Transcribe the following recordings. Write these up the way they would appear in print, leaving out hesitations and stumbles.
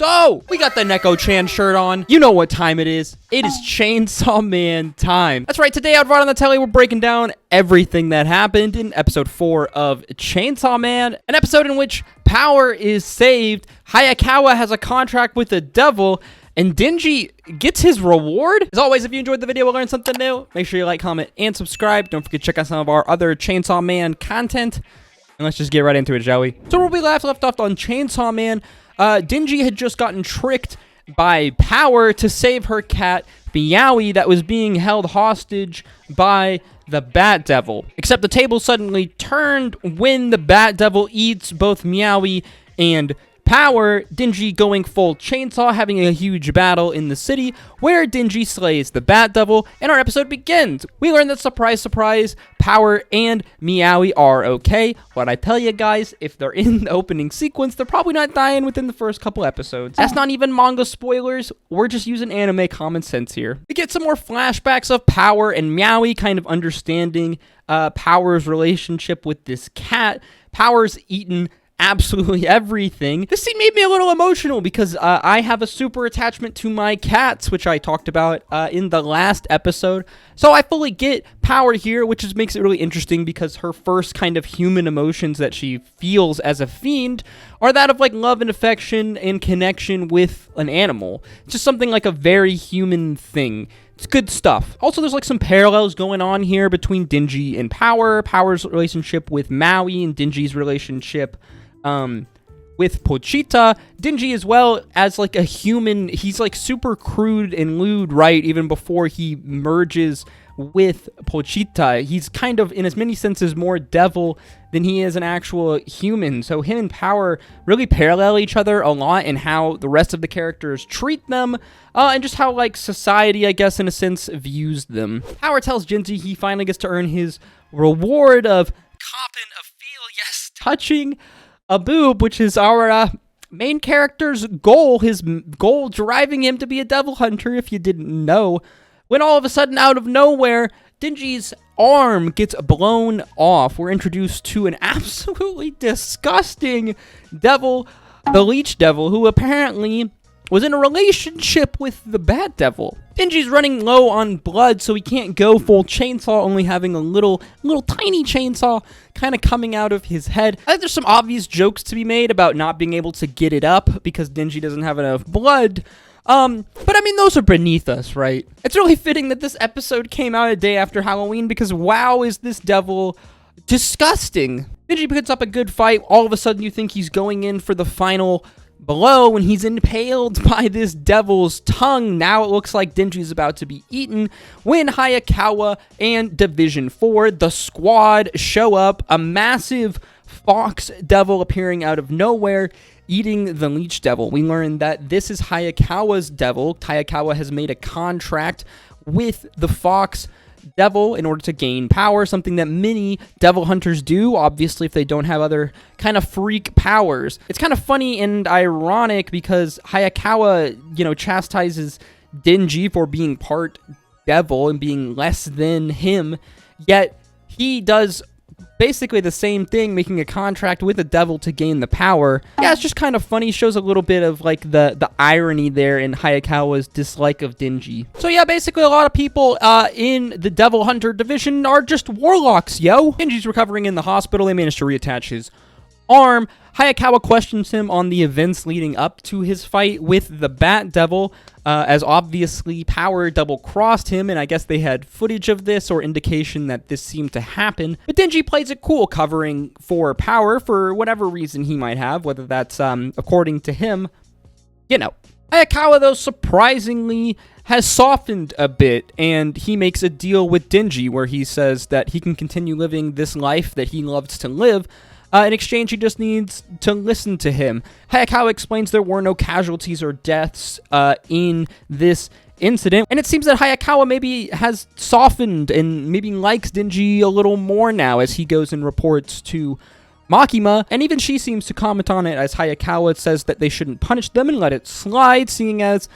So, we got the Neko-chan shirt on. You know what time it is. It is Chainsaw Man time. That's right, today on FraudOnTheTele, we're breaking down everything that happened in episode 4 of Chainsaw Man. An episode in which power is saved, Hayakawa has a contract with the devil, and Denji gets his reward. As always, if you enjoyed the video or learned something new, make sure you like, comment, and subscribe. Don't forget to check out some of our other Chainsaw Man content. And let's just get right into it, shall we? So where we left off on Chainsaw Man, Denji had just gotten tricked by Power to save her cat, Meowie, that was being held hostage by the Bat Devil. Except the table suddenly turned when the Bat Devil eats both Meowie and Power, Denji going full chainsaw, having a huge battle in the city where Denji slays the Bat Devil, and our episode begins. We learn that, surprise, surprise, Power and Meowie are okay. What I tell you guys, if they're in the opening sequence, they're probably not dying within the first couple episodes. That's not even manga spoilers. We're just using anime common sense here. We get some more flashbacks of Power and Meowie kind of understanding Power's relationship with this cat. Power's eaten absolutely everything. This scene made me a little emotional because I have a super attachment to my cats, which I talked about in the last episode. So I fully get Power here, which just makes it really interesting because her first kind of human emotions that she feels as a fiend are that of like love and affection and connection with an animal. It's just something like a very human thing. It's good stuff. Also, there's like some parallels going on here between Denji and Power. Power's relationship with Maui and Denji's relationship with Pochita. Denji as well as like a human, he's like super crude and lewd, right? Even before he merges with Pochita. He's kind of, in as many senses, more devil than he is an actual human. So him and Power really parallel each other a lot in how the rest of the characters treat them, and just how like society, I guess, in a sense, views them. Power tells Denji he finally gets to earn his reward of copping a feel, yes, touching a boob, which is our main character's goal, his goal driving him to be a devil hunter, if you didn't know. When all of a sudden, out of nowhere, Denji's arm gets blown off. We're introduced to an absolutely disgusting devil, the Leech Devil, who apparently was in a relationship with the Bat Devil. Denji's running low on blood, so he can't go full chainsaw, only having a little tiny chainsaw kind of coming out of his head. I think there's some obvious jokes to be made about not being able to get it up because Denji doesn't have enough blood. But I mean, those are beneath us, right? It's really fitting that this episode came out a day after Halloween because wow, is this devil disgusting. Denji puts up a good fight. All of a sudden, you think he's going in for the final blow when he's impaled by this devil's tongue. Now it looks like Denji's about to be eaten when Hayakawa and Division 4, the squad, show up. A massive fox devil appearing out of nowhere, eating the Leech Devil. We learn that this is Hayakawa's devil. Hayakawa has made a contract with the fox devil in order to gain power, something that many devil hunters do, obviously, if they don't have other kind of freak powers. It's kind of funny and ironic because Hayakawa, chastises Denji for being part devil and being less than him, yet he does basically the same thing, making a contract with the devil to gain the power. Yeah, it's just kind of funny. Shows a little bit of like the irony there in Hayakawa's dislike of Denji. So yeah, basically a lot of people in the Devil Hunter division are just warlocks, yo. Denji's recovering in the hospital. They managed to reattach his arm. Hayakawa questions him on the events leading up to his fight with the Bat Devil, as obviously Power double-crossed him, and I guess they had footage of this or indication that this seemed to happen. But Denji plays it cool, covering for Power for whatever reason he might have, whether that's, according to him, Hayakawa, though, surprisingly has softened a bit, and he makes a deal with Denji where he says that he can continue living this life that he loves to live. In exchange, he just needs to listen to him. Hayakawa explains there were no casualties or deaths in this incident, and it seems that Hayakawa maybe has softened and maybe likes Denji a little more now as he goes and reports to Makima, and even she seems to comment on it as Hayakawa says that they shouldn't punish them and let it slide, seeing as,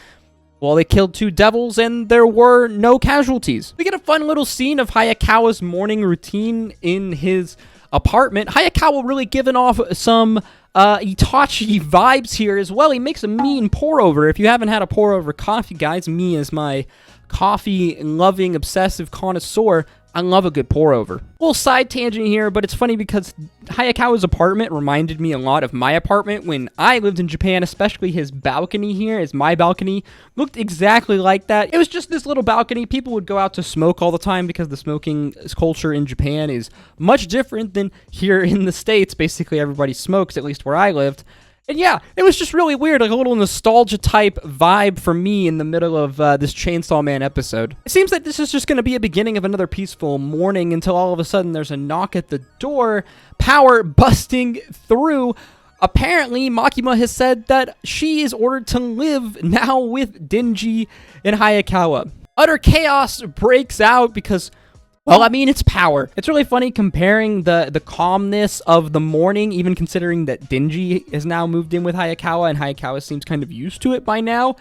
well, they killed 2 devils and there were no casualties. We get a fun little scene of Hayakawa's morning routine in his apartment. Hayakawa really giving off some Itachi vibes here as well. He makes a mean pour-over. If you haven't had a pour-over coffee, guys, me as my coffee-loving, obsessive connoisseur, I love a good pour-over. Little side tangent here, but it's funny because Hayakawa's apartment reminded me a lot of my apartment when I lived in Japan, especially his balcony here, my balcony, looked exactly like that. It was just this little balcony. People would go out to smoke all the time because the smoking culture in Japan is much different than here in the States. Basically, everybody smokes, at least where I lived. And yeah, it was just really weird, like a little nostalgia type vibe for me in the middle of this Chainsaw Man episode. It seems like this is just going to be a beginning of another peaceful morning until all of a sudden there's a knock at the door, power busting through. Apparently, Makima has said that she is ordered to live now with Denji and Hayakawa. Utter chaos breaks out because, well, I mean, it's power. It's really funny comparing the calmness of the morning, even considering that Denji has now moved in with Hayakawa, and Hayakawa seems kind of used to it by now.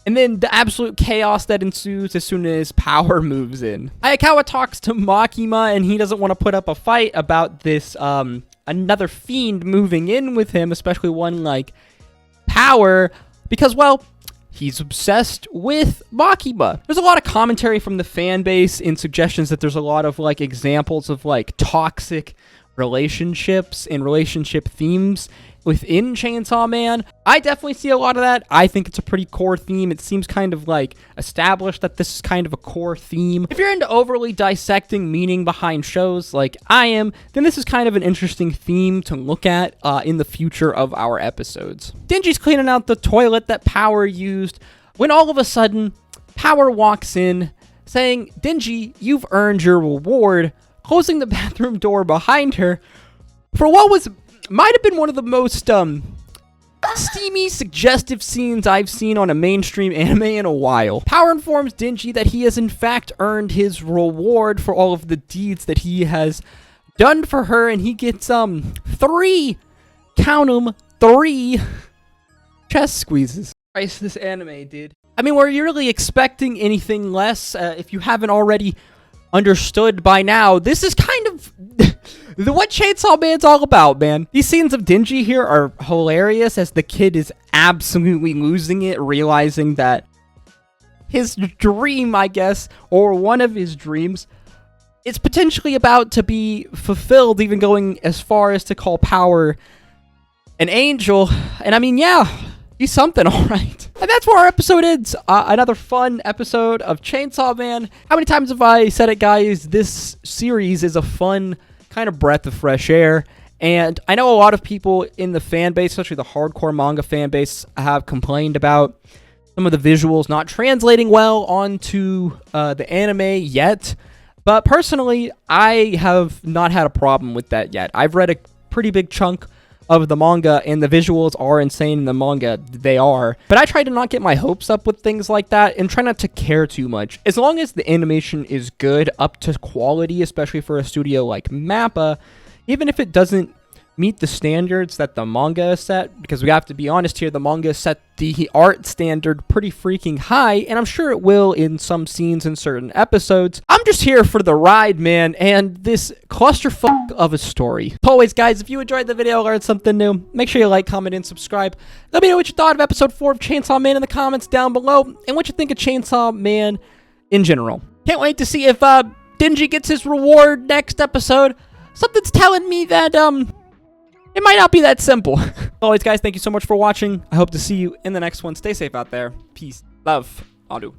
And then the absolute chaos that ensues as soon as power moves in. Hayakawa talks to Makima, and he doesn't want to put up a fight about this, another fiend moving in with him, especially one like power, because, well, he's obsessed with Makima. There's a lot of commentary from the fan base in suggestions that there's a lot of like examples of like toxic relationships and relationship themes within Chainsaw Man. I definitely see a lot of that. I think it's a pretty core theme. It seems kind of like established that this is kind of a core theme. If you're into overly dissecting meaning behind shows like I am, then this is kind of an interesting theme to look at in the future of our episodes. Denji's cleaning out the toilet that Power used when all of a sudden Power walks in saying, "Denji, you've earned your reward," closing the bathroom door behind her for what might have been one of the most steamy, suggestive scenes I've seen on a mainstream anime in a while. Power informs Denji that he has in fact earned his reward for all of the deeds that he has done for her, and he gets 3, count 'em, 3 chest squeezes. Christ, this anime, dude. I mean, were you really expecting anything less? If you haven't already understood by now, this is kind of what Chainsaw Man's all about, man. These scenes of Denji here are hilarious as the kid is absolutely losing it, realizing that his dream, I guess, or one of his dreams, is potentially about to be fulfilled, even going as far as to call Power an angel. And I mean, yeah, he's something, all right. And that's where our episode ends. Another fun episode of Chainsaw Man. How many times have I said it, guys? This series is a fun kind of breath of fresh air. And I know a lot of people in the fan base, especially the hardcore manga fan base, have complained about some of the visuals not translating well onto the anime yet. But personally, I have not had a problem with that yet. I've read a pretty big chunk of the manga, and the visuals are insane in the manga. They are. But I try to not get my hopes up with things like that and try not to care too much. As long as the animation is good, up to quality, especially for a studio like MAPPA, even if it doesn't meet the standards that the manga is set, because we have to be honest here, the manga set the art standard pretty freaking high, and I'm sure it will in some scenes in certain episodes. I'm just here for the ride, man, and this clusterfuck of a story. As always, guys, if you enjoyed the video, learned something new, make sure you like, comment, and subscribe. Let me know what you thought of episode 4 of Chainsaw Man in the comments down below, and what you think of Chainsaw Man in general. Can't wait to see if Denji gets his reward next episode. Something's telling me that it might not be that simple. As always, guys, thank you so much for watching. I hope to see you in the next one. Stay safe out there. Peace, love, Adu.